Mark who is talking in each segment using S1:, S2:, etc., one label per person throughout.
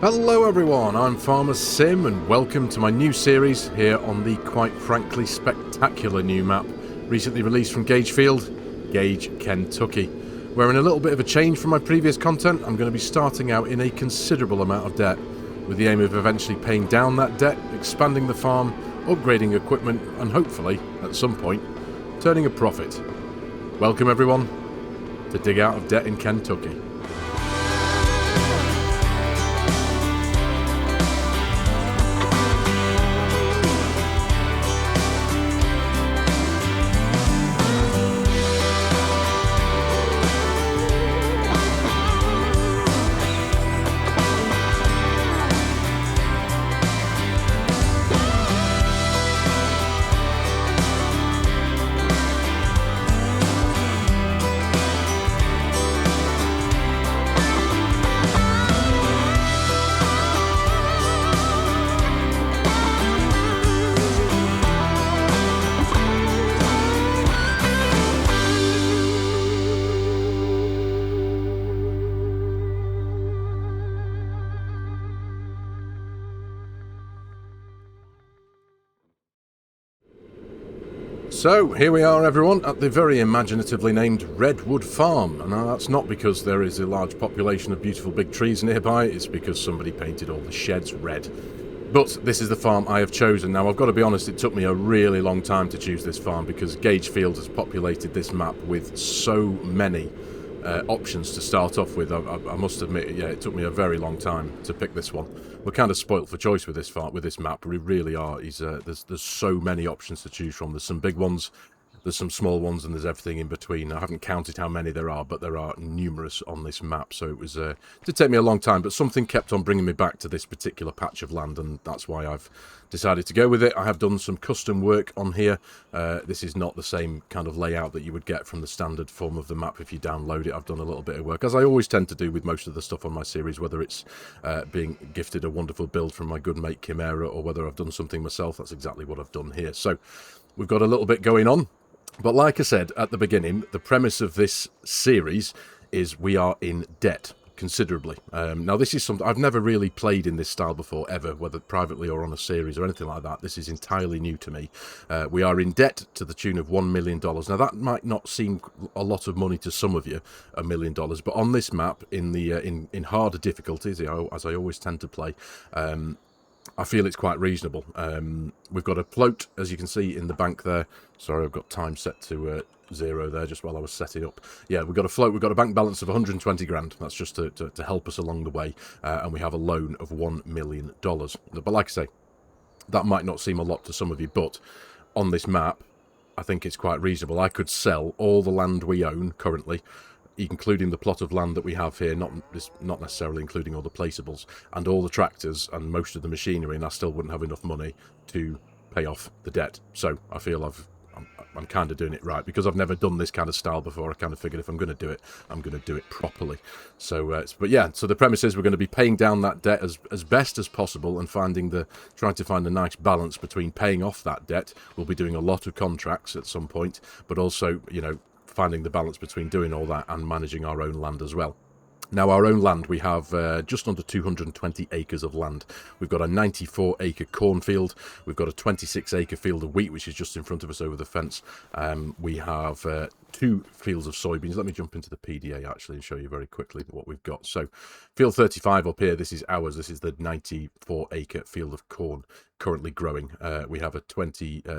S1: Hello everyone, I'm FARMERSIM and welcome to my new series here on the quite frankly spectacular new map recently released from Gagefield, Gage, Kentucky. Where in a little bit of a change from my previous content, I'm going to be starting out in a considerable amount of debt, with the aim of eventually paying down that debt, expanding the farm, upgrading equipment and hopefully, at some point, turning a profit. Welcome everyone to Dig Out of Debt in Kentucky. So, here we are everyone at the very imaginatively named Redwood Farm. And now that's not because there is a large population of beautiful big trees nearby, it's because somebody painted all the sheds red. But this is the farm I have chosen. Now I've got to be honest, it took me a really long time to choose this farm because Gagefield has populated this map with so many options to start off with. I must admit, yeah, it took me a very long time to pick this one. We're kind of spoilt for choice with this farm, with this map. We really are. There's so many options to choose from. There's some big ones, there's some small ones, and there's everything in between. I haven't counted how many there are, but there are numerous on this map. So it did take me a long time, but something kept on bringing me back to this particular patch of land, and that's why I've decided to go with it. I have done some custom work on here. This is not the same kind of layout that you would get from the standard form of the map if you download it. I've done a little bit of work, as I always tend to do with most of the stuff on my series, whether it's being gifted a wonderful build from my good mate Chimera, or whether I've done something myself. That's exactly what I've done here. So we've got a little bit going on. But like I said at the beginning, the premise of this series is we are in debt considerably. Now this is something I've never really played in this style before, ever, whether privately or on a series or anything like that. This is entirely new to me. We are in debt to the tune of $1 million. Now that might not seem a lot of money to some of you, $1 million, but on this map, in the in harder difficulties, as I always tend to play, I feel it's quite reasonable. We've got a float, as you can see, in the bank there. Sorry, I've got time set to 0 there just while I was setting up. Yeah, we've got a float. We've got a bank balance of 120 grand. That's just to help us along the way. And we have a loan of $1 million. But like I say, that might not seem a lot to some of you, but on this map, I think it's quite reasonable. I could sell all the land we own currently, including the plot of land that we have here, not necessarily including all the placeables, and all the tractors and most of the machinery, and I still wouldn't have enough money to pay off the debt. So I feel I'm kind of doing it right, because I've never done this kind of style before. I kind of figured if I'm going to do it, I'm going to do it properly. So, but yeah, so the premise is we're going to be paying down that debt as best as possible, and trying to find a nice balance between paying off that debt. We'll be doing a lot of contracts at some point, but also, you know, finding the balance between doing all that and managing our own land as well. Now, our own land, we have just under 220 acres of land. We've got a 94-acre cornfield. We've got a 26-acre field of wheat, which is just in front of us over the fence. We have 2 fields of soybeans. Let me jump into the PDA, actually, and show you very quickly what we've got. So, field 35 up here, this is ours. This is the 94-acre field of corn currently growing. We have a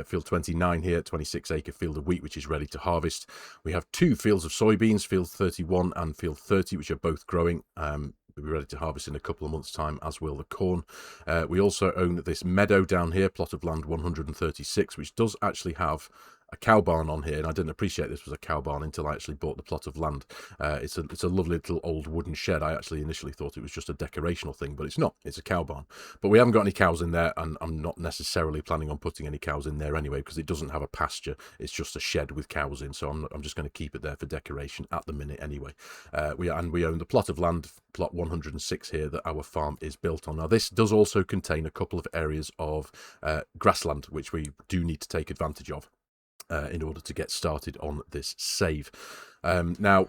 S1: field 29 here, 26-acre field of wheat, which is ready to harvest. We have 2 fields of soybeans, field 31 and field 30, which are both growing. We'll be ready to harvest in a couple of months' time, as will the corn. We also own this meadow down here, plot of land 136, which does actually have a cow barn on here, and I didn't appreciate this was a cow barn until I actually bought the plot of land. It's a lovely little old wooden shed. I actually initially thought it was just a decorational thing, but it's not. It's a cow barn. But we haven't got any cows in there, and I'm not necessarily planning on putting any cows in there anyway, because it doesn't have a pasture. It's just a shed with cows in, so I'm just going to keep it there for decoration at the minute anyway. We own the plot of land, plot 106 here, that our farm is built on. Now, this does also contain a couple of areas of grassland, which we do need to take advantage of in order to get started on this save. Now,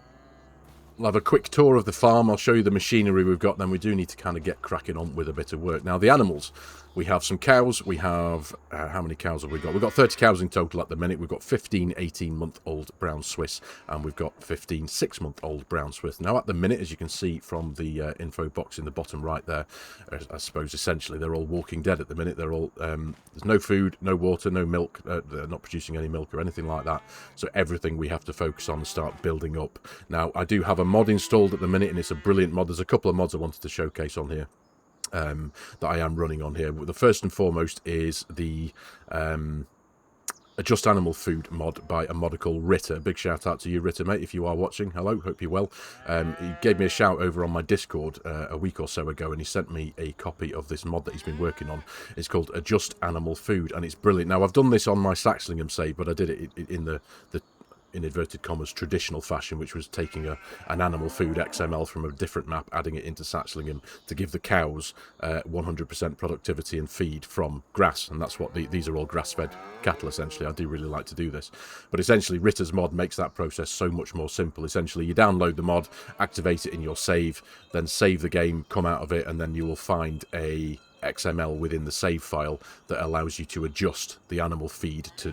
S1: we'll have a quick tour of the farm. I'll show you the machinery we've got. Then we do need to kind of get cracking on with a bit of work. Now, the animals. We have some cows. We have, how many cows have we got? We've got 30 cows in total at the minute. We've got 15 18-month-old brown Swiss, and we've got 15 6-month-old brown Swiss. Now, at the minute, as you can see from the info box in the bottom right there, I suppose essentially they're all walking dead at the minute. They're all, there's no food, no water, no milk. They're not producing any milk or anything like that. So everything we have to focus on and start building up. Now, I do have a mod installed at the minute, and it's a brilliant mod. There's a couple of mods I wanted to showcase on here. That I am running on here. The first and foremost is the Adjust Animal Food mod by a modder called Ritter. Big shout out to you, Ritter, mate, if you are watching. Hello, hope you're well. He gave me a shout over on my Discord a week or so ago, and he sent me a copy of this mod that he's been working on. It's called Adjust Animal Food, and it's brilliant. Now, I've done this on my Saxlingham save, but I did it in the in inverted commas, traditional fashion, which was taking an animal food XML from a different map, adding it into Saxlingham to give the cows 100% productivity and feed from grass. And that's what these are all grass-fed cattle, essentially. I do really like to do this. But essentially, Ritter's mod makes that process so much more simple. Essentially, you download the mod, activate it in your save, then save the game, come out of it, and then you will find a XML within the save file that allows you to adjust the animal feed to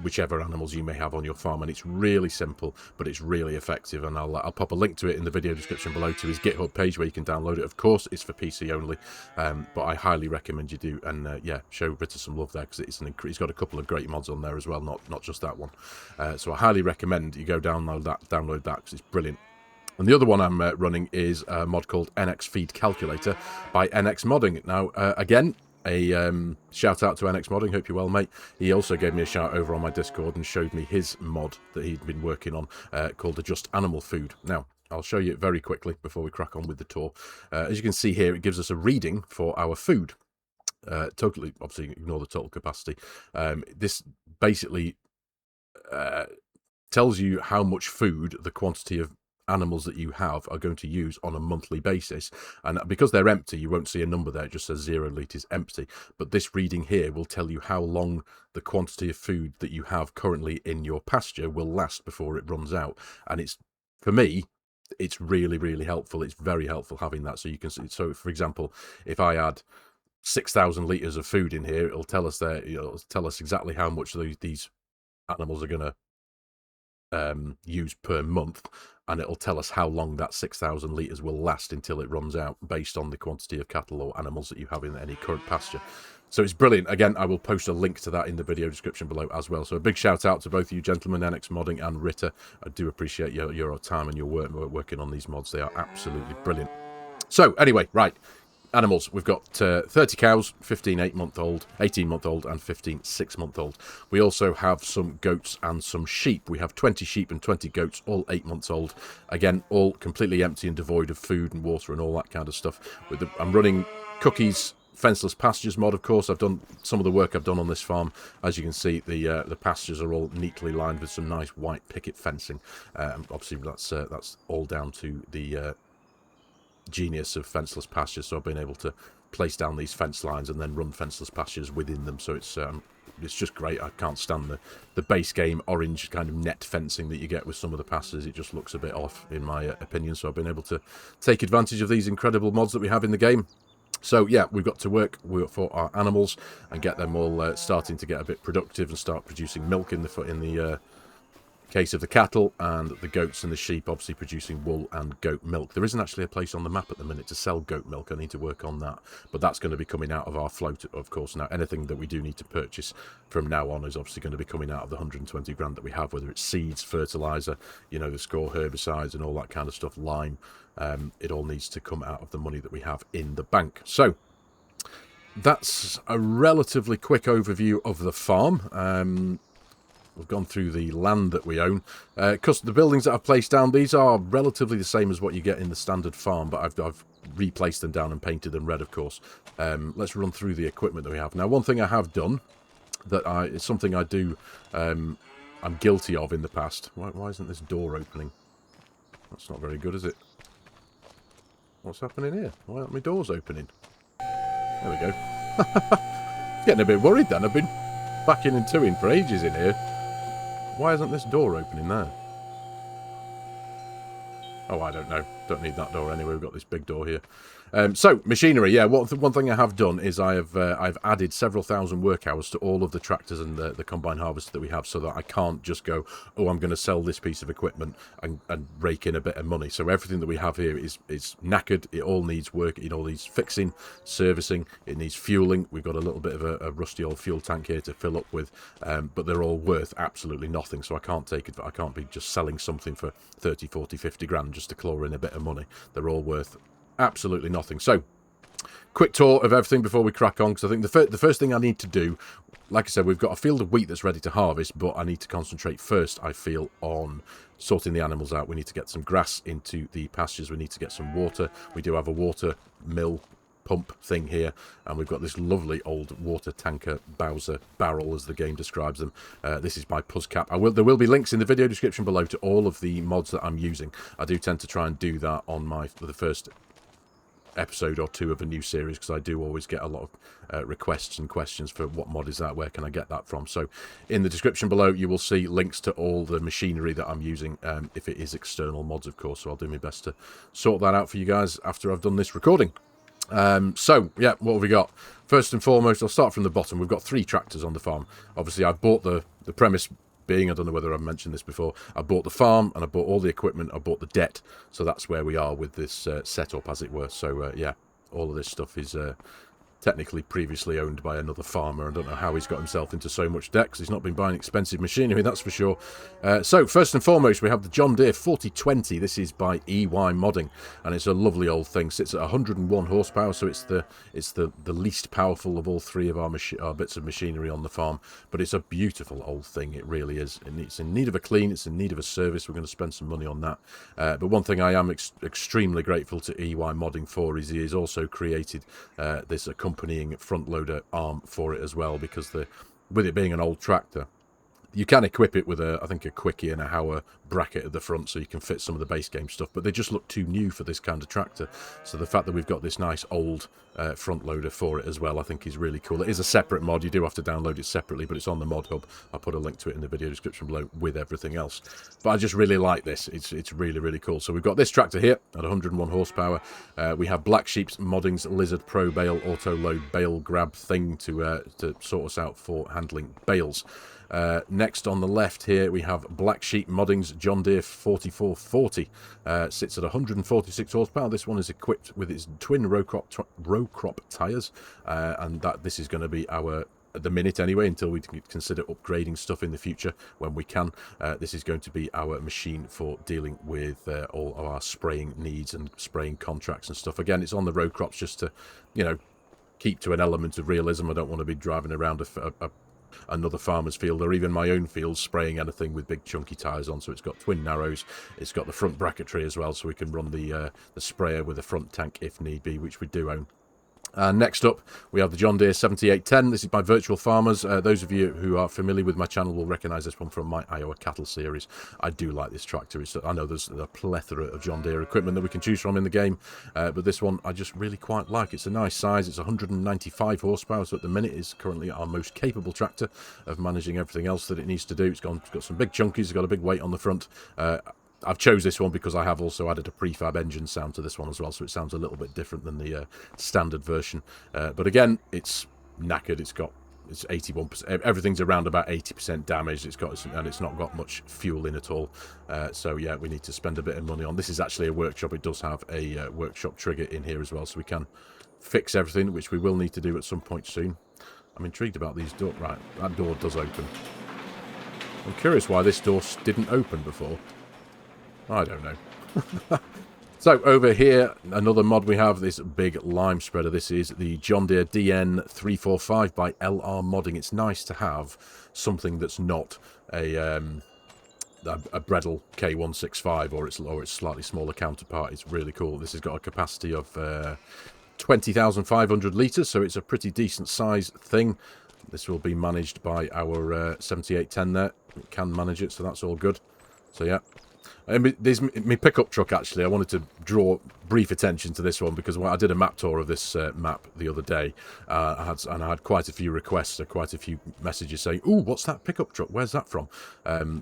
S1: whichever animals you may have on your farm. And it's really simple, but it's really effective, and I'll pop a link to it in the video description below to his GitHub page where you can download it. Of course, it's for PC only, but I highly recommend you do. And yeah, show Ritter some love there, because he's got a couple of great mods on there as well, not just that one. So I highly recommend you go download that because it's brilliant. And the other one I'm running is a mod called NX Feed Calculator by NX Modding. Now, again, a shout out to NX Modding, hope you're well, mate. He also gave me a shout over on my Discord and showed me his mod that he'd been working on called Adjust Animal Food. Now, I'll show you it very quickly before we crack on with the tour. As you can see here, it gives us a reading for our food. Totally, obviously, ignore the total capacity. This basically tells you how much food, the quantity of animals that you have are going to use on a monthly basis, and because they're empty, you won't see a number there. It just says 0 litres empty. But this reading here will tell you how long the quantity of food that you have currently in your pasture will last before it runs out. And it's, for me, it's really, really helpful. It's very helpful having that. So you can see, so for example, if I add 6,000 litres of food in here, it'll tell us there, it'll tell us exactly how much these animals are going to use per month, and it'll tell us how long that 6,000 litres will last until it runs out, based on the quantity of cattle or animals that you have in any current pasture. So it's brilliant. Again, I will post a link to that in the video description below as well. So a big shout out to both of you gentlemen, NX Modding and Ritter. I do appreciate your time and your work working on these mods. They are absolutely brilliant. So anyway, right. Animals, we've got 30 cows, 15 8-month-old, 18-month-old, and 15 6-month-old. We also have some goats and some sheep. We have 20 sheep and 20 goats, all 8 months old. Again, all completely empty and devoid of food and water and all that kind of stuff. I'm running Cookie's Fenceless Pastures mod, of course. I've done some of the work I've done on this farm. As you can see, the pastures are all neatly lined with some nice white picket fencing. Obviously, that's all down to the genius of Fenceless Pastures, so I've been able to place down these fence lines and then run Fenceless Pastures within them. So it's just great. I can't stand the base game orange kind of net fencing that you get with some of the pastures. It just looks a bit off, in my opinion. So I've been able to take advantage of these incredible mods that we have in the game. So yeah, we've got to work for our animals and get them all starting to get a bit productive and start producing milk in the case of the cattle, and the goats and the sheep obviously producing wool and goat milk. There isn't actually a place on the map at the minute to sell goat milk. I need to work on that, but that's going to be coming out of our float, of course. Now, anything that we do need to purchase from now on is obviously going to be coming out of the 120 grand that we have, whether it's seeds, fertilizer, you know, the score herbicides and all that kind of stuff, lime. It all needs to come out of the money that we have in the bank. So that's a relatively quick overview of the farm. We've gone through the land that we own. Because the buildings that I've placed down, these are relatively the same as what you get in the standard farm, but I've replaced them down and painted them red, of course. Let's run through the equipment that we have. Now, one thing I have done, it's something I do, I'm guilty of in the past. Why isn't this door opening? That's not very good, is it? What's happening here? Why aren't my doors opening? There we go. Getting a bit worried then. I've been backing and toing for ages in here. Why isn't this door opening there? Oh, I don't know. Don't need that door anyway. We've got this big door here. So, machinery. Yeah, one thing I have done is I've added several thousand work hours to all of the tractors and the combine harvester that we have, so that I can't just go, oh, I'm going to sell this piece of equipment and rake in a bit of money. So everything that we have here is knackered. It all needs work. It all needs fixing, servicing. It needs fueling. We've got a little bit of a rusty old fuel tank here to fill up with, but they're all worth absolutely nothing. So I can't take it. I can't be just selling something for 30, 40, 50 grand just to claw in a bit of money. They're all worth absolutely nothing. So, quick tour of everything before we crack on, because I think the first thing I need to do, like I said, we've got a field of wheat that's ready to harvest, but I need to concentrate first, I feel, on sorting the animals out. We need to get some grass into the pastures. We need to get some water. We do have a water mill pump thing here, and we've got this lovely old water tanker Bowser barrel, as the game describes them. This is my Puzzcap. There will be links in the video description below to all of the mods that I'm using. I do tend to try and do that on the first episode or two of a new series, because I do always get a lot of requests and questions for what mod is that, where can I get that from. So in the description below you will see links to all the machinery that I'm using, if it is external mods, of course. So I'll do my best to sort that out for you guys after I've done this recording. So yeah, what have we got? First and foremost, I'll start from the bottom. We've got 3 tractors on the farm. Obviously I've bought the premise being, I don't know whether I've mentioned this before, I bought the farm and I bought all the equipment, I bought the debt, so that's where we are with this setup, as it were. So yeah, all of this stuff is technically previously owned by another farmer. I don't know how he's got himself into so much debt, because he's not been buying expensive machinery, that's for sure. So first and foremost, we have the John Deere 4020. This is by EY Modding, and it's a lovely old thing. Sits at 101 horsepower, so it's the least powerful of all 3 of our bits of machinery on the farm. But it's a beautiful old thing, it really is. It's in need of a clean, it's in need of a service. We're going to spend some money on that. But one thing I am extremely grateful to EY Modding for is he has also created this accompanying front loader arm for it as well, because with it being an old tractor, you can equip it with I think a quickie and a Hauer bracket at the front, so you can fit some of the base game stuff, but they just look too new for this kind of tractor. So the fact that we've got this nice old front loader for it as well, I think is really cool. It is a separate mod. You do have to download it separately, but it's on the mod hub. I'll put a link to it in the video description below with everything else. But I just really like this. It's really, really cool. So we've got this tractor here at 101 horsepower. We have Black Sheep's Modding's Lizard Pro Bale auto load bale grab thing to sort us out for handling bales. Next on the left here we have Black Sheep Modding's John Deere 4440. Sits at 146 horsepower. This one is equipped with its twin row crop tyres, and this is going to be our, at the minute anyway, until we consider upgrading stuff in the future when we can, this is going to be our machine for dealing with all of our spraying needs and spraying contracts and stuff. Again, it's on the row crops just to, you know, keep to an element of realism. I don't want to be driving around another farmer's field, or even my own field, spraying anything with big chunky tyres on. So it's got twin narrows, it's got the front bracketry as well, so we can run the sprayer with a front tank if need be, which we do own. Next up, we have the John Deere 7810. This is by Virtual Farmers. Those of you who are familiar with my channel will recognise this one from my Iowa cattle series. I do like this tractor. I know there's a plethora of John Deere equipment that we can choose from in the game, but this one I just really quite like. It's a nice size. It's 195 horsepower, so at the minute is currently our most capable tractor of managing everything else that it needs to do. It's got some big chunkies. It's got a big weight on the front. I've chose this one because I have also added a prefab engine sound to this one as well, so it sounds a little bit different than the standard version. But again, it's knackered. It's 81%. Everything's around about 80% damaged. And it's not got much fuel in at all. So yeah, we need to spend a bit of money on. This is actually a workshop. It does have a workshop trigger in here as well, so we can fix everything, which we will need to do at some point soon. I'm intrigued about these doors. Right, that door does open. I'm curious why this door didn't open before. I don't know. So over here, another mod we have, this big lime spreader. This is the John Deere DN345 by LR Modding. It's nice to have something that's not a Bredel K165 or its slightly smaller counterpart. It's really cool. This has got a capacity of 20,500 litres, so it's a pretty decent size thing. This will be managed by our 7810 there. It can manage it, so that's all good. So yeah. There's my pickup truck, actually. I wanted to draw brief attention to this one because I did a map tour of this map the other day. I had quite a few requests, quite a few messages saying, "Ooh, what's that pickup truck? Where's that from?"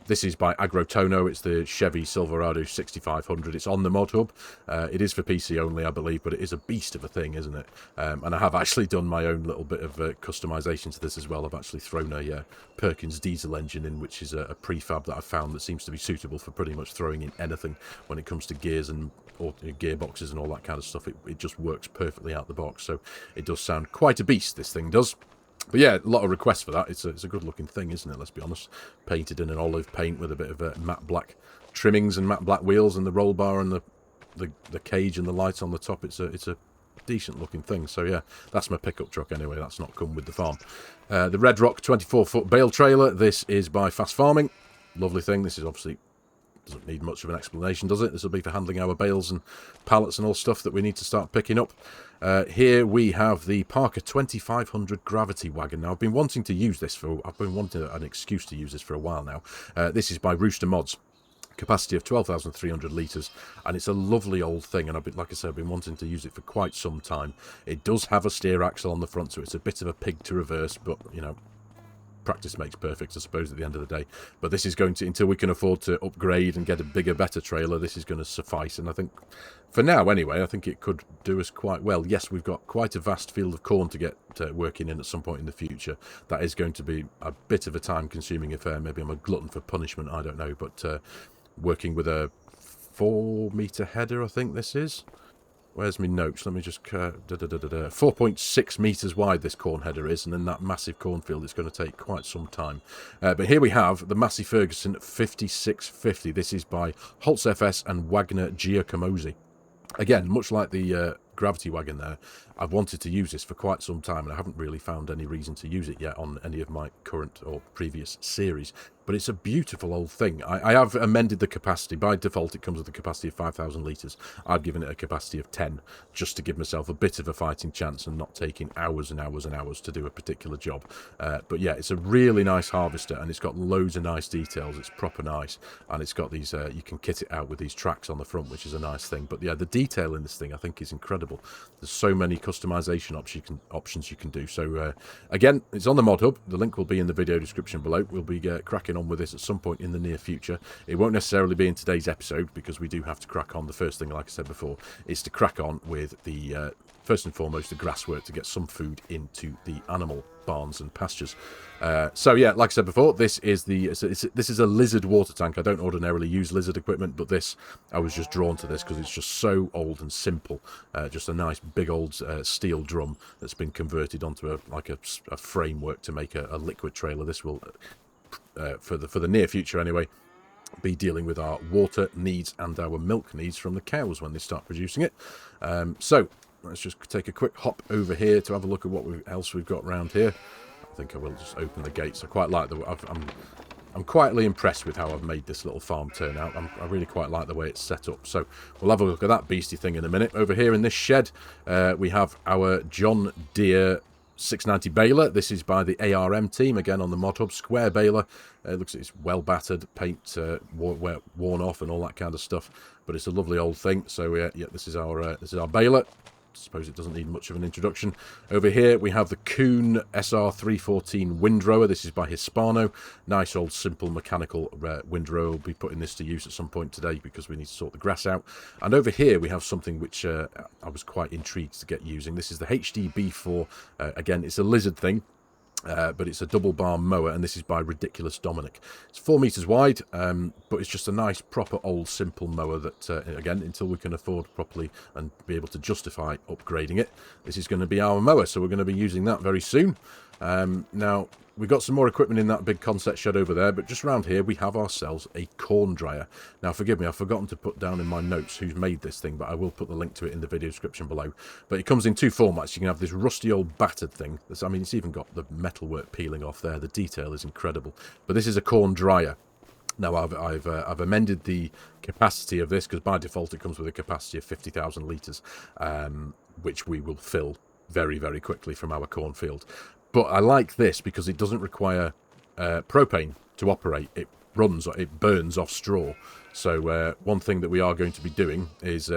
S1: This is by Agrotono. It's the Chevy Silverado 6500. It's on the Mod Hub. It is for PC only, I believe, but it is a beast of a thing, isn't it? And I have actually done my own little bit of customization to this as well. I've actually thrown a Perkins diesel engine in, which is a prefab that I've found that seems to be suitable for pretty much throwing in anything when it comes to gears and gearboxes and all that kind of stuff. It just works perfectly out the box, so it does sound quite a beast, this thing does. But yeah, a lot of requests for that. It's a good looking thing, isn't it? Let's be honest. Painted in an olive paint with a bit of matte black trimmings and matte black wheels and the roll bar and the cage and the lights on the top. It's a decent looking thing. So yeah, that's my pickup truck anyway. That's not come with the farm. The Red Rock 24-foot bale trailer. This is by Fast Farming. Lovely thing. This is obviously doesn't need much of an explanation, does it? This will be for handling our bales and pallets and all stuff that we need to start picking up. Here we have the Parker 2500 Gravity Wagon. Now, I've been wanting to use this I've been wanting an excuse to use this for a while now. This is by Rooster Mods. Capacity of 12,300 litres, and it's a lovely old thing, and like I said, I've been wanting to use it for quite some time. It does have a steer axle on the front, so it's a bit of a pig to reverse, but, you know, practice makes perfect, I suppose, at the end of the day. But this is going to, until we can afford to upgrade and get a bigger, better trailer, this is going to suffice. And I think, for now anyway, I think it could do us quite well. Yes, we've got quite a vast field of corn to get working in at some point in the future. That is going to be a bit of a time-consuming affair. Maybe I'm a glutton for punishment, I don't know. But working with a 4-metre header, I think this is. Where's my notes? Let me just... 4.6 metres wide this corn header is, and in that massive cornfield it's going to take quite some time. But here we have the Massey Ferguson 5650. This is by Holtz FS and Wagner Giacomosi. Again, much like the Gravity Wagon there, I've wanted to use this for quite some time, and I haven't really found any reason to use it yet on any of my current or previous series. But it's a beautiful old thing. I have amended the capacity. By default, it comes with a capacity of 5,000 litres. I've given it a capacity of 10, just to give myself a bit of a fighting chance and not taking hours and hours and hours to do a particular job. But yeah, it's a really nice harvester, and it's got loads of nice details. It's proper nice, and it's got these, you can kit it out with these tracks on the front, which is a nice thing. But yeah, the detail in this thing, I think, is incredible. There's so many customization options you can do. So again, it's on the Mod Hub. The link will be in the video description below. We'll be cracking on with this at some point in the near future. It won't necessarily be in today's episode because we do have to crack on. The first thing, like I said before, is to crack on with the first and foremost the grass work to get some food into the animal barns and pastures. So yeah, like I said before, this is a lizard water tank. I don't ordinarily use lizard equipment, but I was just drawn to this because it's just so old and simple. Just a nice big old steel drum that's been converted onto a framework to make a liquid trailer. This will for the near future anyway be dealing with our water needs and our milk needs from the cows when they start producing it. So let's just take a quick hop over here to have a look at what else we've got around here. I think I will just open the gates. I quite like I'm quietly impressed with how I've made this little farm turn out. I really quite like the way it's set up. So we'll have a look at that beastie thing in a minute. Over here in this shed, we have our John Deere 690 baler. This is by the ARM team, again on the Mod Hub. Square baler. It looks like it's well battered, paint worn off and all that kind of stuff. But it's a lovely old thing. So yeah, this is our baler. I suppose it doesn't need much of an introduction. Over here we have the Kuhn SR314 windrower. This is by Hispano. Nice old simple mechanical windrower. We'll be putting this to use at some point today because we need to sort the grass out. And over here we have something which I was quite intrigued to get using. This is the HDB4. Again, it's a lizard thing. But it's a double bar mower, and this is by Ridiculous Dominic. It's 4 meters wide, but it's just a nice proper old simple mower that again, until we can afford properly and be able to justify upgrading it, this is going to be our mower. So we're going to be using that very soon. Now we've got some more equipment in that big concept shed over there, but just around here we have ourselves a corn dryer. Now forgive me, I've forgotten to put down in my notes who's made this thing, but I will put the link to it in the video description below. But it comes in two formats. You can have this rusty old battered thing. I mean, it's even got the metalwork peeling off there. The detail is incredible. But this is a corn dryer. Now I've amended the capacity of this because by default it comes with a capacity of 50,000 litres, which we will fill very, very quickly from our cornfield. But I like this because it doesn't require propane to operate. It burns off straw. So one thing that we are going to be doing is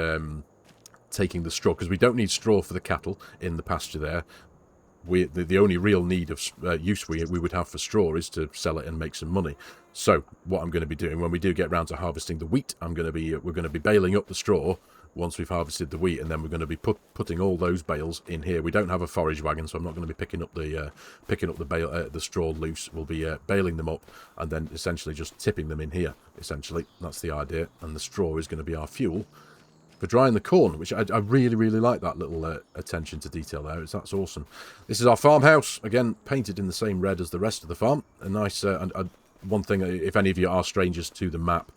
S1: taking the straw, because we don't need straw for the cattle in the pasture there. The only real need of use we would have for straw is to sell it and make some money. So what I'm going to be doing when we do get round to harvesting the wheat, we're going to be baling up the straw once we've harvested the wheat, and then we're going to be putting all those bales in here. We don't have a forage wagon, so I'm not going to be picking up the straw loose. We'll be baling them up and then essentially just tipping them in here. Essentially, that's the idea. And the straw is going to be our fuel for drying the corn, which I really, really like that little attention to detail there. That's awesome. This is our farmhouse, again, painted in the same red as the rest of the farm. A nice, one thing, if any of you are strangers to the map,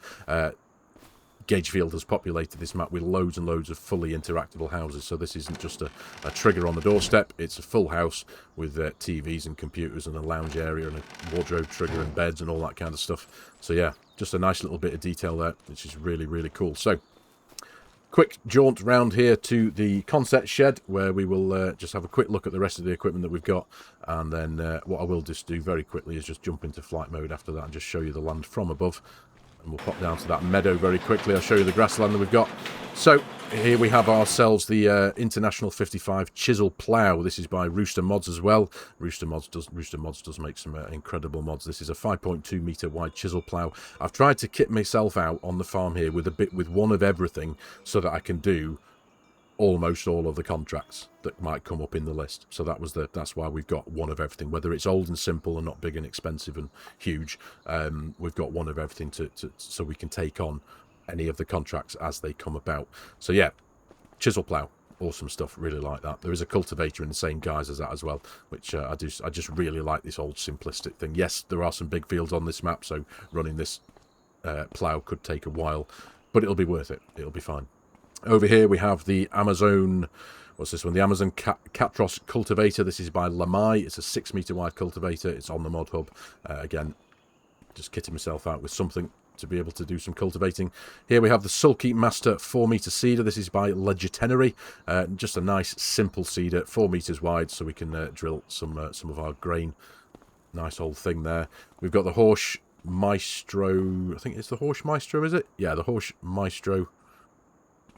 S1: Gagefield has populated this map with loads and loads of fully interactable houses. So this isn't just a trigger on the doorstep. It's a full house with TVs and computers and a lounge area and a wardrobe trigger and beds and all that kind of stuff. So yeah, just a nice little bit of detail there, which is really, really cool. So quick jaunt round here to the concept shed, where we will just have a quick look at the rest of the equipment that we've got, and then what I will just do very quickly is just jump into flight mode after that and just show you the land from above. And we'll pop down to that meadow very quickly. I'll show you the grassland that we've got. So here we have ourselves the International 55 Chisel Plough. This is by Rooster Mods as well. Rooster Mods does make some incredible mods. This is a 5.2 meter wide chisel plough. I've tried to kit myself out on the farm here with one of everything, so that I can do almost all of the contracts that might come up in the list. So that's why we've got one of everything, whether it's old and simple and not big and expensive and huge. We've got one of everything so we can take on any of the contracts as they come about. So yeah, chisel plough, awesome stuff, really like that. There is a cultivator in the same guise as that as well, which I just really like this old simplistic thing. Yes, there are some big fields on this map, so running this plough could take a while, but it'll be worth it. It'll be fine. Over here we have the Amazon, what's this one? The Amazon Catros cultivator. This is by Lamai. It's a 6 meter wide cultivator. It's on the mod hub. Again, just kitting myself out with something to be able to do some cultivating. Here we have the Sulky Master 4 meter seeder. This is by Legitenary. Just a nice simple seeder, 4 meters wide, so we can drill some of our grain. Nice old thing there. We've got the Horsch Maestro. I think it's the Horsch Maestro, is it? Yeah, the Horsch Maestro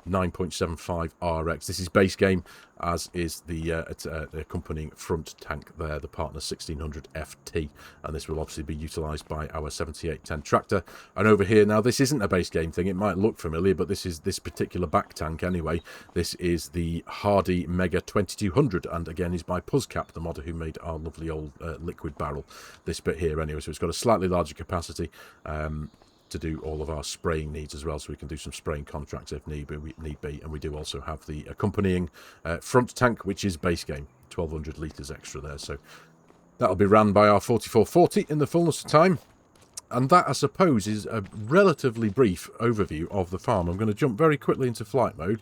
S1: 9.75 RX. This is base game, as is the accompanying front tank there, the Partner 1600 FT, and this will obviously be utilised by our 7810 tractor. And over here, now this isn't a base game thing, it might look familiar, but this is this particular back tank anyway. This is the Hardy Mega 2200, and again is by Puzzcap, the modder who made our lovely old liquid barrel. This bit here anyway, so it's got a slightly larger capacity to do all of our spraying needs as well, so we can do some spraying contracts if need be. And we do also have the accompanying front tank, which is base game, 1200 litres extra there. So that'll be ran by our 4440 in the fullness of time. And that, I suppose, is a relatively brief overview of the farm. I'm going to jump very quickly into flight mode,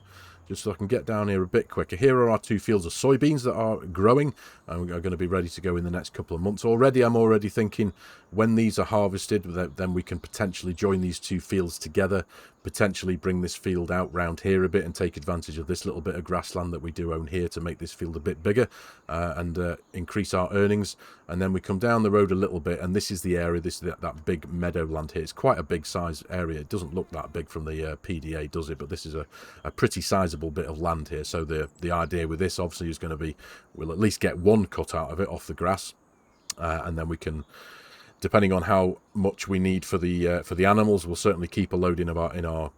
S1: just so I can get down here a bit quicker. Here are our 2 fields of soybeans that are growing and are going to be ready to go in the next couple of months. I'm already thinking when these are harvested, then we can potentially join these 2 fields together, potentially bring this field out round here a bit and take advantage of this little bit of grassland that we do own here to make this field a bit bigger and increase our earnings. And then we come down the road a little bit, and this is the area, that big meadow land here. It's quite a big size area. It doesn't look that big from the PDA, does it? But this is a pretty sizable bit of land here. So the idea with this obviously is going to be, we'll at least get one cut out of it off the grass, and then we can, depending on how much we need for the animals, we'll certainly keep a load in our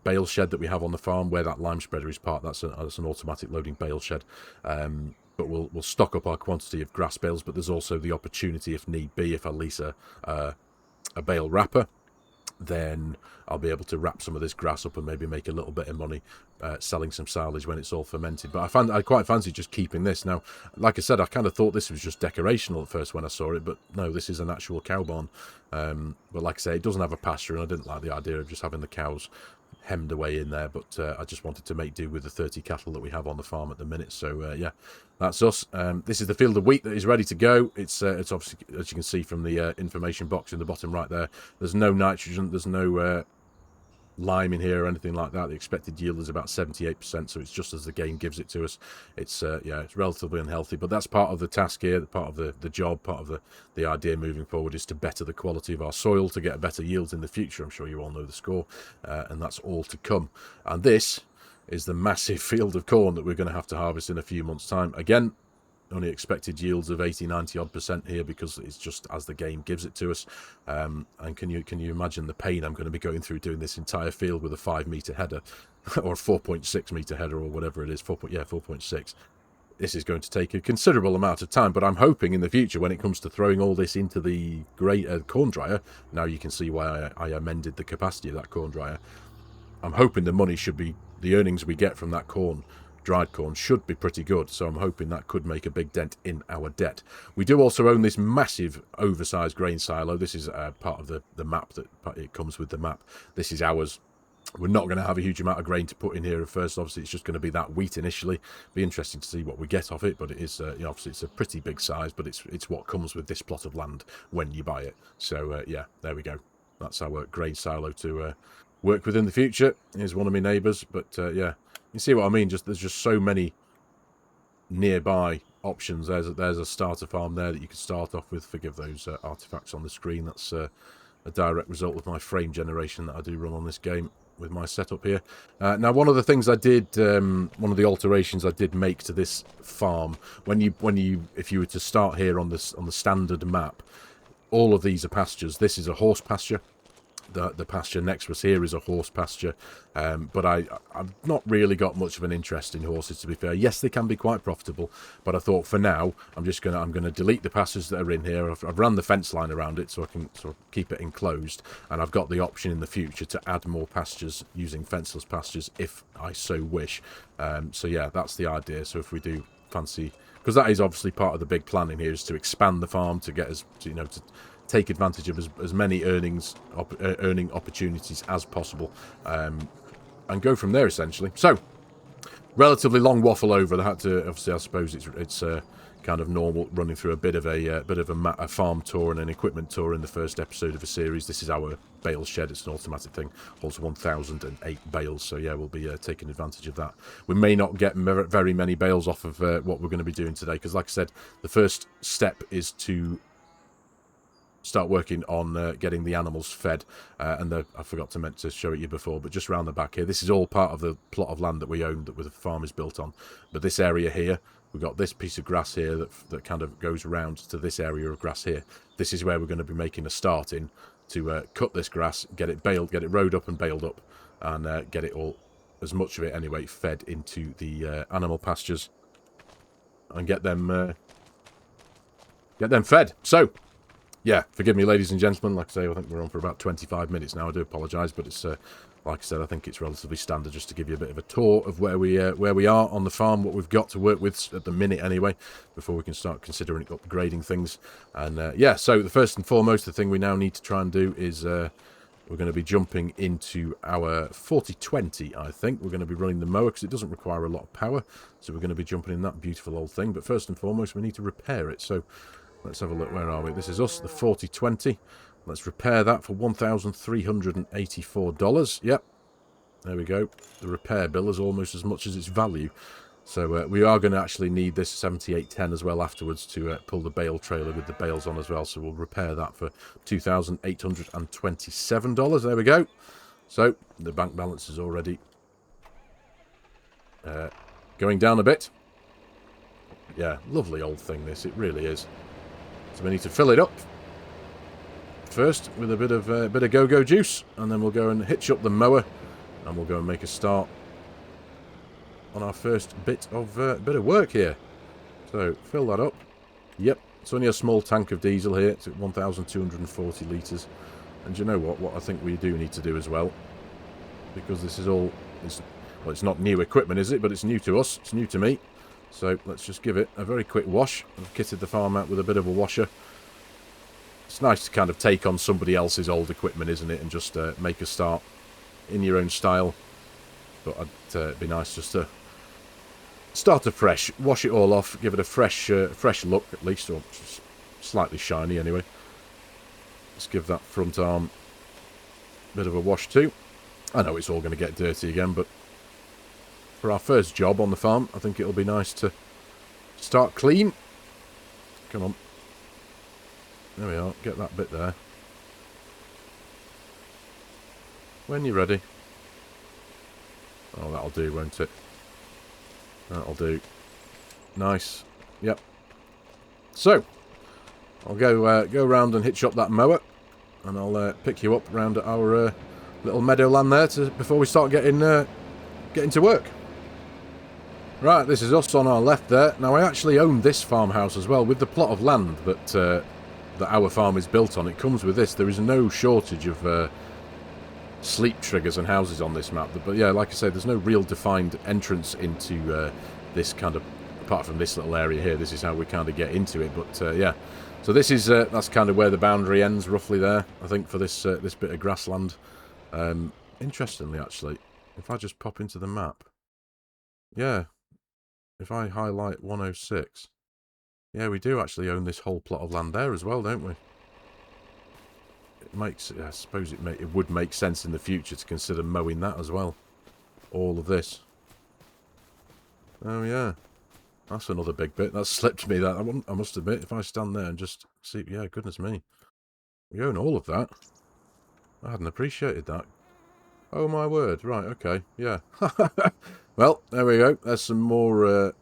S1: bale shed that we have on the farm where that lime spreader is parked. That's an automatic loading bale shed. But we'll stock up our quantity of grass bales. But there's also the opportunity, if need be, if I lease a bale wrapper, then I'll be able to wrap some of this grass up and maybe make a little bit of money selling some silage when it's all fermented. But I quite fancy just keeping this. Now, like I said, I kind of thought this was just decorational at first when I saw it, but no, this is an actual cow barn. But like I say, it doesn't have a pasture, and I didn't like the idea of just having the cows hemmed away in there, but I just wanted to make do with the 30 cattle that we have on the farm at the minute. So yeah, that's us. This is the field of wheat that is ready to go. It's obviously, as you can see from the information box in the bottom right there, there's no nitrogen, there's no lime in here or anything like that. The expected yield is about 78%, so it's just as the game gives it to us. It's yeah, it's relatively unhealthy, but that's part of the task here, part of the job, part of the idea moving forward is to better the quality of our soil, to get better yields in the future. I'm sure you all know the score, and that's all to come. And this is the massive field of corn that we're going to have to harvest in a few months' time. Again, only expected yields of 80-90% here because it's just as the game gives it to us. And can you imagine the pain I'm going to be going through doing this entire field with a 5-meter header or a 4.6-meter header or whatever it is, 4.6. This is going to take a considerable amount of time, but I'm hoping in the future when it comes to throwing all this into the corn dryer, now you can see why I amended the capacity of that corn dryer. I'm hoping the money should be, the earnings we get from that corn, dried corn, should be pretty good, so I'm hoping that could make a big dent in our debt. We do also own this massive oversized grain silo. This is part of the map, that it comes with the map. This is ours. We're not going to have a huge amount of grain to put in here at first. Obviously, it's just going to be that wheat initially. Be interesting to see what we get off it, but it is you know, obviously it's a pretty big size, but it's what comes with this plot of land when you buy it. So yeah, there we go. That's our grain silo to work with in the future. Here's one of my neighbours, but yeah, you see what I mean. There's just so many nearby options. There's a starter farm there that you can start off with. Forgive those artifacts on the screen. That's a direct result of my frame generation that I do run on this game with my setup here. Now, one of the things I did, one of the alterations I did make to this farm, if you were to start here on the standard map, all of these are pastures. This is a horse pasture. The pasture next to us here is a horse pasture, but I've not really got much of an interest in horses, to be fair. Yes, they can be quite profitable, but I thought for now I'm gonna delete the pastures that are in here. I've run the fence line around it so I can sort of keep it enclosed, and I've got the option in the future to add more pastures using fenceless pastures if I so wish. So yeah, that's the idea. So if we do fancy, because that is obviously part of the big planning here, is to expand the farm to get to take advantage of as many earning opportunities as possible, and go from there essentially. So, relatively long waffle over. I had to, obviously, I suppose it's kind of normal running through a bit of a farm tour and an equipment tour in the first episode of a series. This is our bale shed. It's an automatic thing, holds 1,008 bales. So yeah, we'll be taking advantage of that. We may not get very many bales off of what we're going to be doing today, because like I said, the first step is to start working on getting the animals fed, and I forgot to show it you before, but just around the back here, this is all part of the plot of land that we own that the farm is built on. But this area here, we've got this piece of grass here that kind of goes around to this area of grass here. This is where we're going to be making a start in to cut this grass, get it baled, get it rowed up and baled up, and get it all, as much of it anyway, fed into the animal pastures and get them fed. So yeah, forgive me, ladies and gentlemen. Like I say, I think we're on for about 25 minutes now. I do apologise, but it's like I said, I think it's relatively standard just to give you a bit of a tour of where we are on the farm, what we've got to work with at the minute anyway, before we can start considering upgrading things. And yeah, so the first and foremost, the thing we now need to try and do is we're going to be jumping into our 4020, I think. We're going to be running the mower because it doesn't require a lot of power. So we're going to be jumping in that beautiful old thing. But first and foremost, we need to repair it. So let's have a look. Where are we? This is us, the 4020. Let's repair that for $1,384. Yep. There we go. The repair bill is almost as much as its value. So we are going to actually need this 7810 as well afterwards to pull the bale trailer with the bales on as well. So we'll repair that for $2,827. There we go. So the bank balance is already going down a bit. Yeah, lovely old thing this. It really is. So we need to fill it up first with a bit of go-go juice, and then we'll go and hitch up the mower, and we'll go and make a start on our first bit of work here. So fill that up. Yep, it's only a small tank of diesel here. It's at 1,240 litres. And you know what I think we do need to do as well, because this is all, well, it's not new equipment, is it? But it's new to us. It's new to me. So let's just give it a very quick wash. I've kitted the farm out with a bit of a washer. It's nice to kind of take on somebody else's old equipment, isn't it? And just make a start in your own style. But it'd be nice just to start afresh. Wash it all off. Give it a fresh look at least. Or just slightly shiny anyway. Let's give that front arm a bit of a wash too. I know it's all going to get dirty again, but for our first job on the farm, I think it'll be nice to start clean. Come on. There we are. Get that bit there. When you're ready. Oh, that'll do, won't it? That'll do. Nice. Yep. So, I'll go round and hitch up that mower, and I'll pick you up round at our little meadowland there before we start getting to work. Right, this is us on our left there. Now, I actually own this farmhouse as well, with the plot of land that our farm is built on. It comes with this. There is no shortage of sleep triggers and houses on this map. But yeah, like I said, there's no real defined entrance into this kind of, apart from this little area here. This is how we kind of get into it. But yeah, so this is that's kind of where the boundary ends, roughly there, I think, for this this bit of grassland. Interestingly, actually, if I just pop into the map, yeah, if I highlight 106, yeah, we do actually own this whole plot of land there as well, don't we? It makes, I suppose it would make sense in the future to consider mowing that as well. All of this. Oh yeah, that's another big bit. That slipped me, that I must admit. If I stand there and just see, yeah, goodness me, we own all of that. I hadn't appreciated that. Oh my word, right, okay, yeah. Well, there we go. There's some more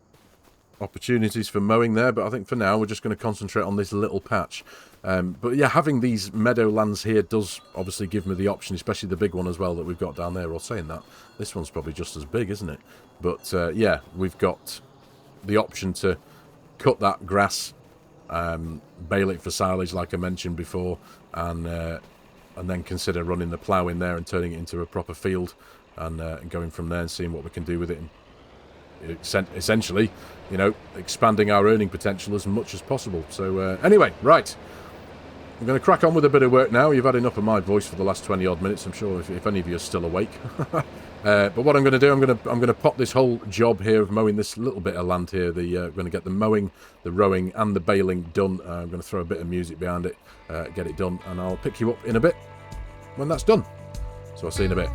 S1: opportunities for mowing there, but I think for now we're just going to concentrate on this little patch. But yeah, having these meadowlands here does obviously give me the option, especially the big one as well that we've got down there. Or saying that, this one's probably just as big, isn't it? But yeah, we've got the option to cut that grass, bale it for silage like I mentioned before, and then consider running the plough in there and turning it into a proper field, and going from there and seeing what we can do with it. And essentially, you know, expanding our earning potential as much as possible. So anyway, right, I'm going to crack on with a bit of work now. You've had enough of my voice for the last 20 odd minutes, I'm sure, if any of you are still awake. But what I'm going to do, I'm going to pop this whole job here of mowing this little bit of land here. I'm going to get the mowing, the rowing, and the baling done. I'm going to throw a bit of music behind it, get it done, and I'll pick you up in a bit when that's done. So I'll see you in a bit.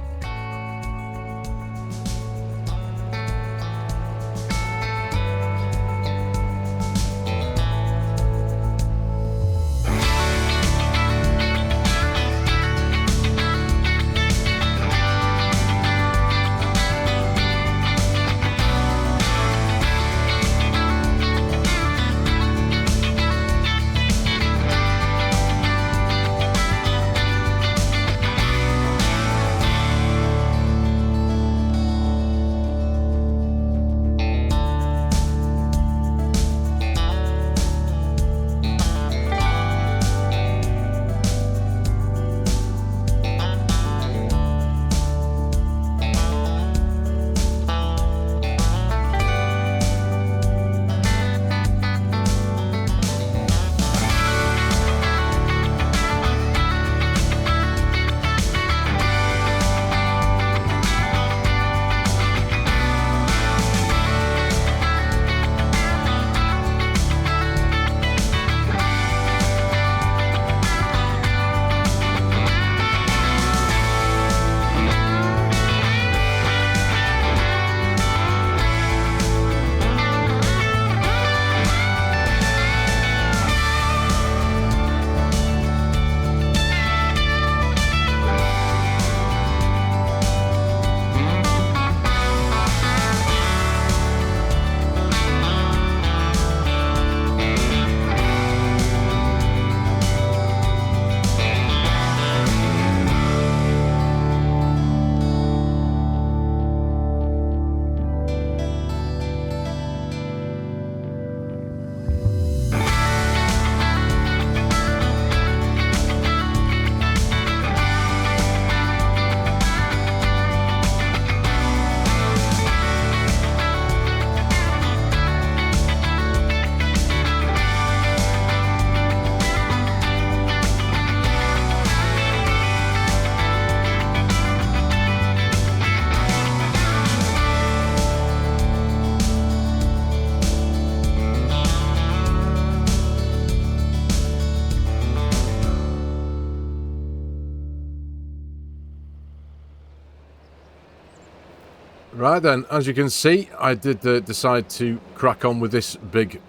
S1: Right then, as you can see, I did decide to crack on with this big,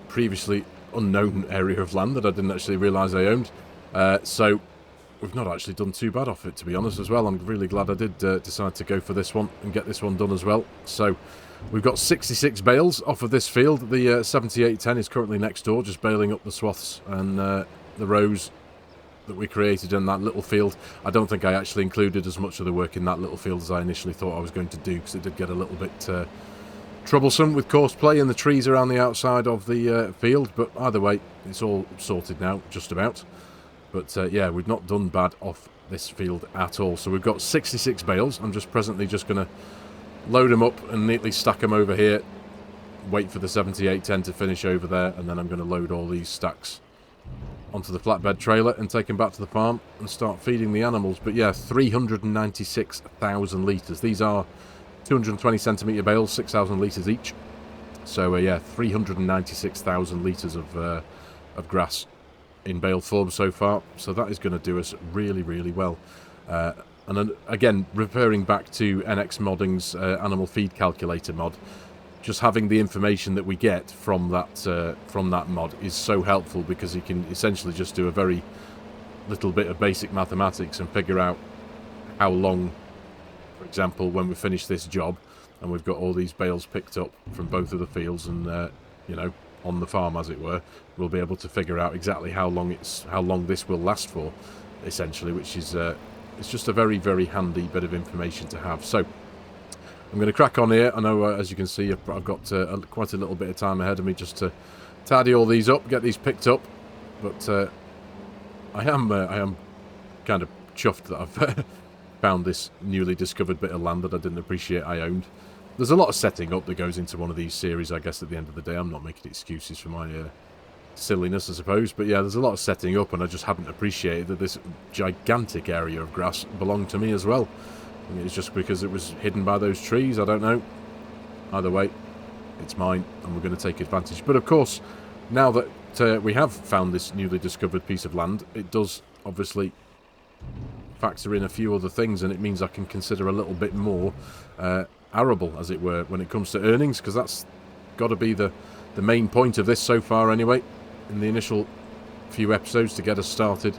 S1: previously unknown area of land that I didn't actually realise I owned. So we've not actually done too bad off it, to be honest, as well. I'm really glad I did decide to go for this one and get this one done as well. So we've got 66 bales off of this field. The 7810 is currently next door, just baling up the swaths and the rows that we created in that little field. I don't think I actually included as much of the work in that little field as I initially thought I was going to do, because it did get a little bit troublesome with coarse play and the trees around the outside of the field. But either way, it's all sorted now, just about. But yeah, we've not done bad off this field at all. So we've got 66 bales. I'm just presently just going to load them up and neatly stack them over here. Wait for the 7810 to finish over there, and then I'm going to load all these stacks onto the flatbed trailer and take them back to the farm and start feeding the animals. But yeah, 396,000 litres. These are 220 centimetre bales, 6,000 litres each. So yeah, 396,000 litres of grass in bale form so far. So that is going to do us really, really well. And then, again, referring back to NX Modding's animal feed calculator mod, just having the information that we get from that mod is so helpful, because you can essentially just do a very little bit of basic mathematics and figure out how long, for example, when we finish this job and we've got all these bales picked up from both of the fields and you know, on the farm, as it were, we'll be able to figure out exactly how long this will last for, essentially, which is it's just a very, very handy bit of information to have. So I'm going to crack on here. I know, as you can see, I've got quite a little bit of time ahead of me just to tidy all these up, get these picked up. But I am kind of chuffed that I've found this newly discovered bit of land that I didn't appreciate I owned. There's a lot of setting up that goes into one of these series, I guess, at the end of the day. I'm not making excuses for my silliness, I suppose. But yeah, there's a lot of setting up, and I just haven't appreciated that this gigantic area of grass belonged to me as well. I mean, it's just because it was hidden by those trees, I don't know. Either way, it's mine, and we're going to take advantage. But of course, now that we have found this newly discovered piece of land, it does obviously factor in a few other things, and it means I can consider a little bit more arable, as it were, when it comes to earnings, because that's got to be the main point of this so far anyway, in the initial few episodes, to get us started,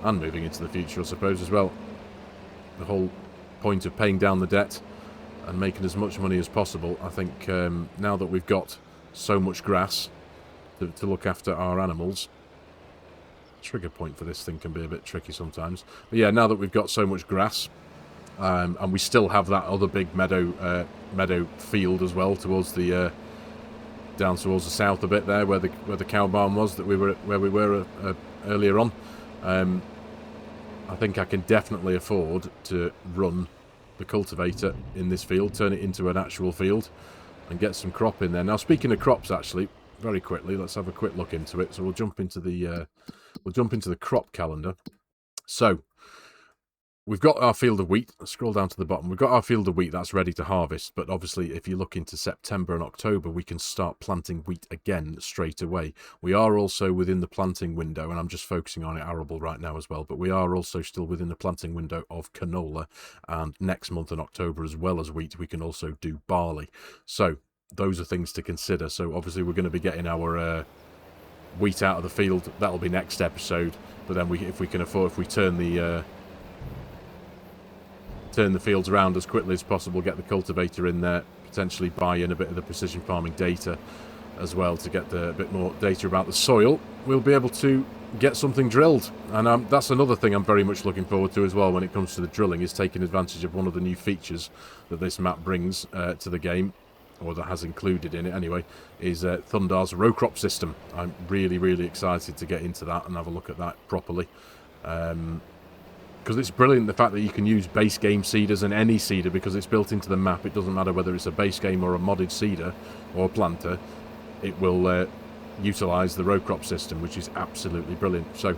S1: and moving into the future, I suppose, as well. The whole point of paying down the debt and making as much money as possible. I think now that we've got so much grass to look after our animals, trigger point for this thing can be a bit tricky sometimes, but yeah, now that we've got so much grass, and we still have that other big meadow field as well towards the down towards the south a bit there, where the cow barn was that we were earlier on. I think I can definitely afford to run the cultivator in this field, turn it into an actual field, and get some crop in there. Now, speaking of crops, actually, very quickly, let's have a quick look into it. So we'll jump into the crop calendar. So we've got our field of wheat. Let's scroll down to the bottom. We've got our field of wheat that's ready to harvest. But obviously, if you look into September and October, we can start planting wheat again straight away. We are also within the planting window, and I'm just focusing on arable right now as well. But we are also still within the planting window of canola. And next month in October, as well as wheat, we can also do barley. So those are things to consider. So obviously, we're going to be getting our wheat out of the field. That'll be next episode. But then if we can afford, if we turn the fields around as quickly as possible, get the cultivator in there, potentially buy in a bit of the precision farming data as well to get a bit more data about the soil, we'll be able to get something drilled. And that's another thing I'm very much looking forward to as well when it comes to the drilling, is taking advantage of one of the new features that this map brings to the game, or that has included in it anyway, is Thundar's row crop system. I'm really, really excited to get into that and have a look at that properly. Because it's brilliant, the fact that you can use base game seeders and any seeder, because it's built into the map. It doesn't matter whether it's a base game or a modded seeder or planter, it will utilise the row crop system, which is absolutely brilliant. So,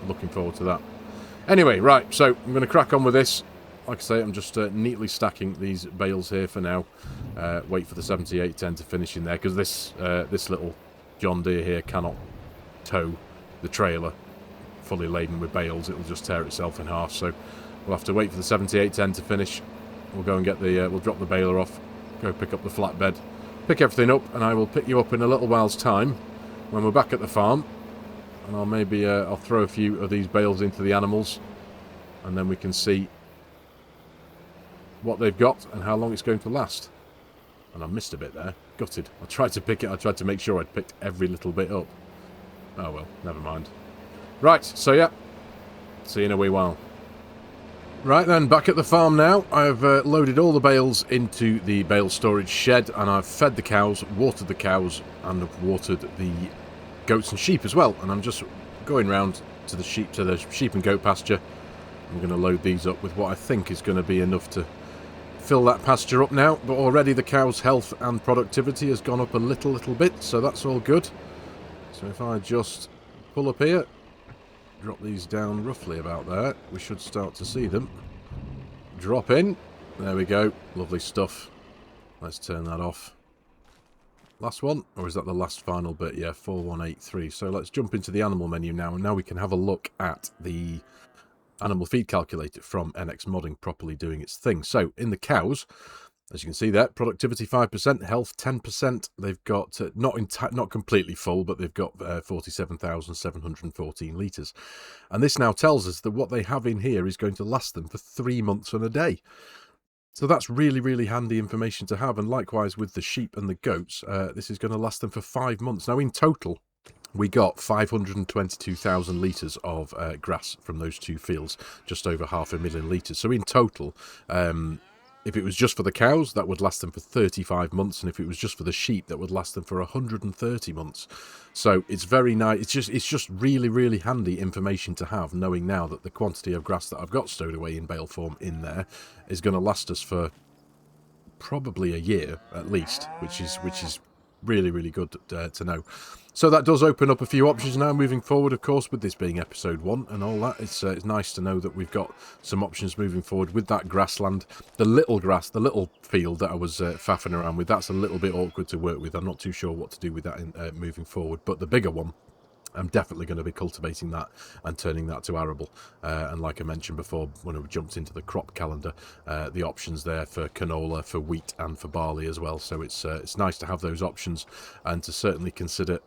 S1: looking forward to that. Anyway, right, so I'm going to crack on with this. Like I say, I'm just neatly stacking these bales here for now. Wait for the 7810 to finish in there, because this little John Deere here cannot tow the trailer fully laden with bales. It will just tear itself in half. So we'll have to wait for the 7810 to finish. We'll go and get we'll drop the baler off, go pick up the flatbed, pick everything up, and I will pick you up in a little while's time when we're back at the farm. And I'll throw a few of these bales into the animals and then we can see what they've got and how long it's going to last. And I missed a bit there. Gutted. I tried to pick it. I tried to make sure I'd picked every little bit up. Oh well, never mind. Right, so yeah. See you in a wee while. Right then, back at the farm now. I've loaded all the bales into the bale storage shed, and I've fed the cows, watered the cows, and I've watered the goats and sheep as well. And I'm just going round to the sheep and goat pasture. I'm going to load these up with what I think is going to be enough to fill that pasture up now. But already the cows' health and productivity has gone up a little bit, so that's all good. So if I just pull up here, drop these down roughly about there, we should start to see them drop in. There we go. Lovely stuff. Let's turn that off. Last one, or is that the last final bit? Yeah, 4183. So let's jump into the animal menu now, and now we can have a look at the animal feed calculator from NX Modding properly doing its thing. So in the cows, as you can see there, productivity 5%, health 10%. They've got not completely full, but they've got 47,714 litres. And this now tells us that what they have in here is going to last them for 3 months and a day. So that's really, really handy information to have. And likewise with the sheep and the goats, this is going to last them for 5 months. Now in total, we got 522,000 litres of grass from those two fields, just over 500,000 litres. So in total, if it was just for the cows, that would last them for 35 months, and if it was just for the sheep, that would last them for 130 months. So it's very nice. It's just really, really handy information to have, knowing now that the quantity of grass that I've got stowed away in bale form in there is going to last us for probably a year at least, which is really, really good to know. So that does open up a few options now moving forward, of course, with this being episode 1 and all that. It's nice to know that we've got some options moving forward with that grassland. The little grass, the little field that I was faffing around with, that's a little bit awkward to work with. I'm not too sure what to do with that moving forward. But the bigger one, I'm definitely going to be cultivating that and turning that to arable. And like I mentioned before, when we jumped into the crop calendar, the options there for canola, for wheat and for barley as well. So it's nice to have those options and to certainly consider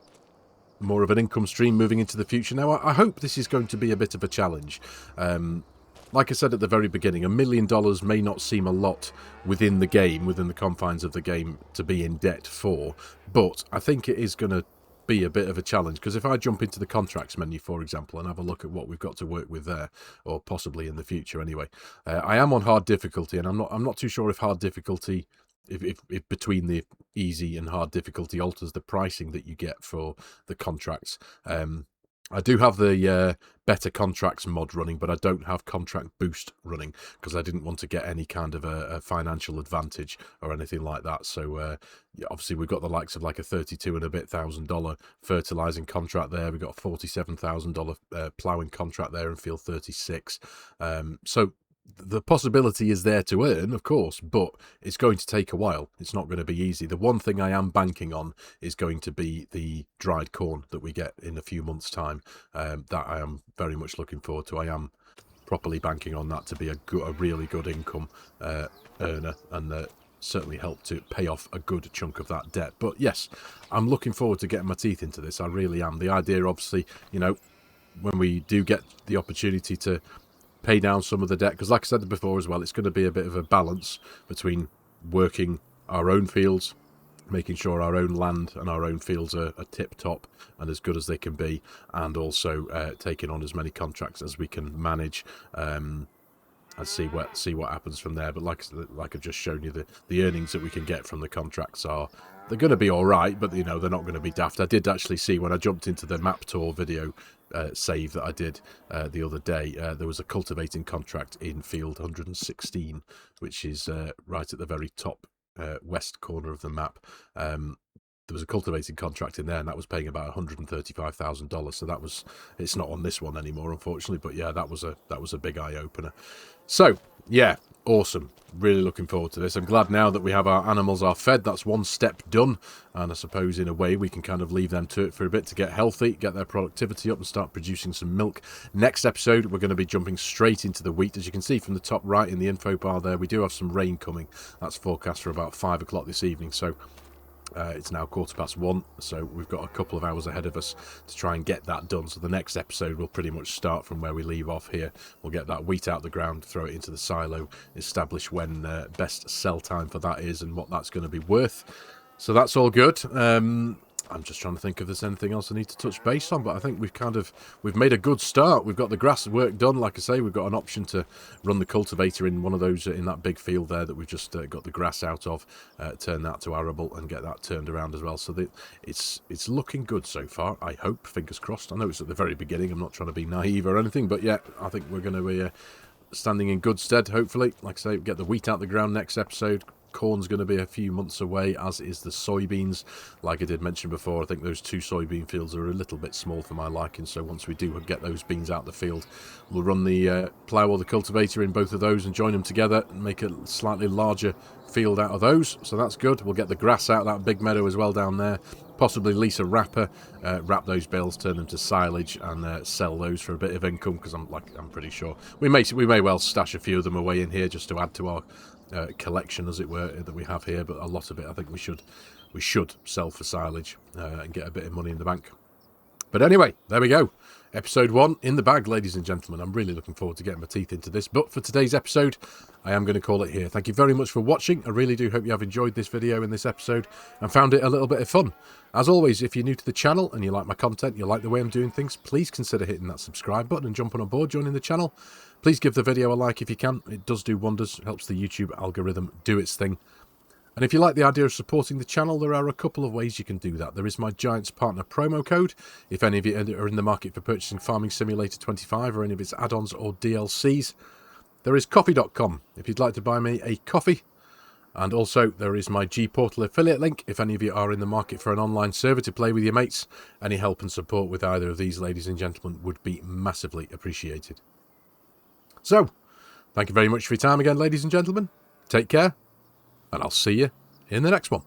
S1: more of an income stream moving into the future. Now, I hope this is going to be a bit of a challenge. Like I said at the very beginning, $1 million may not seem a lot within the game, within the confines of the game, to be in debt for, but I think it is going to be a bit of a challenge, because if I jump into the contracts menu, for example, and have a look at what we've got to work with there, or possibly in the future anyway, I am on hard difficulty, and I'm not too sure if hard difficulty, if between the easy and hard difficulty alters the pricing that you get for the contracts. I do have the better contracts mod running, but I don't have contract boost running because I didn't want to get any kind of a financial advantage or anything like that. So yeah, obviously we've got the likes of like a $32 and a bit thousand fertilizing contract there. We've got a $47,000 plowing contract there in field 36. So the possibility is there to earn, of course, but it's going to take a while. It's not going to be easy. The one thing I am banking on is going to be the dried corn that we get in a few months' time. That I am very much looking forward to. I am properly banking on that to be a really good income earner, and certainly help to pay off a good chunk of that debt. But yes, I'm looking forward to getting my teeth into this. I really am. The idea, obviously, you know, when we do get the opportunity to pay down some of the debt, because like I said before as well, it's going to be a bit of a balance between working our own fields, making sure our own land and our own fields are tip top and as good as they can be, and also taking on as many contracts as we can manage, and see what happens from there. But like I've just shown you, the earnings that we can get from the contracts they're going to be all right, but you know, they're not going to be daft. I did actually see, when I jumped into the map tour video save that I did the other day, there was a cultivating contract in field 116, which is right at the very top west corner of the map. There was a cultivating contract in there, and that was paying about $135,000. So it's not on this one anymore, unfortunately. But yeah, that was a big eye opener. So yeah, awesome. Really looking forward to this. I'm glad now that we have our animals are fed. That's one step done, and I suppose in a way we can kind of leave them to it for a bit to get healthy, get their productivity up, and start producing some milk. Next episode, we're going to be jumping straight into the wheat. As you can see from the top right in the info bar there, we do have some rain coming. That's forecast for about 5 o'clock this evening. So It's now 1:15, so we've got a couple of hours ahead of us to try and get that done. So the next episode will pretty much start from where we leave off here. We'll get that wheat out the ground, throw it into the silo, establish when best sell time for that is and what that's going to be worth. So that's all good. I'm just trying to think if there's anything else I need to touch base on, but I think we've made a good start. We've got the grass work done. Like I say, we've got an option to run the cultivator in one of those, in that big field there that we've just got the grass out of, turn that to arable and get that turned around as well. So it's looking good so far, I hope, fingers crossed. I know it's at the very beginning, I'm not trying to be naive or anything, but yeah, I think we're going to be standing in good stead, hopefully. Like I say, get the wheat out the ground next episode. Corn's going to be a few months away, as is the soybeans. Like I did mention before, I think those 2 soybean fields are a little bit small for my liking, so once we do get those beans out the field, we'll run the plough or the cultivator in both of those and join them together and make a slightly larger field out of those. So that's good. We'll get the grass out that big meadow as well down there, possibly lease a wrapper, wrap those bales, turn them to silage, and sell those for a bit of income, because I'm pretty sure we may well stash a few of them away in here just to add to our collection, as it were, that we have here. But a lot of it I think we should sell for silage and get a bit of money in the bank. But anyway, there we go. Episode 1 in the bag, ladies and gentlemen. I'm really looking forward to getting my teeth into this. But for today's episode, I am going to call it here. Thank you very much for watching. I really do hope you have enjoyed this video and this episode and found it a little bit of fun. As always, if you're new to the channel and you like my content, you like the way I'm doing things, please consider hitting that subscribe button and jumping on board, joining the channel. Please give the video a like if you can. It does do wonders. It helps the YouTube algorithm do its thing. And if you like the idea of supporting the channel, there are a couple of ways you can do that. There is my Giants Partner promo code. If any of you are in the market for purchasing Farming Simulator 25 or any of its add-ons or DLCs, there is coffee.com if you'd like to buy me a coffee. And also there is my G-Portal affiliate link if any of you are in the market for an online server to play with your mates. Any help and support with either of these, ladies and gentlemen, would be massively appreciated. So, thank you very much for your time again, ladies and gentlemen. Take care. And I'll see you in the next one.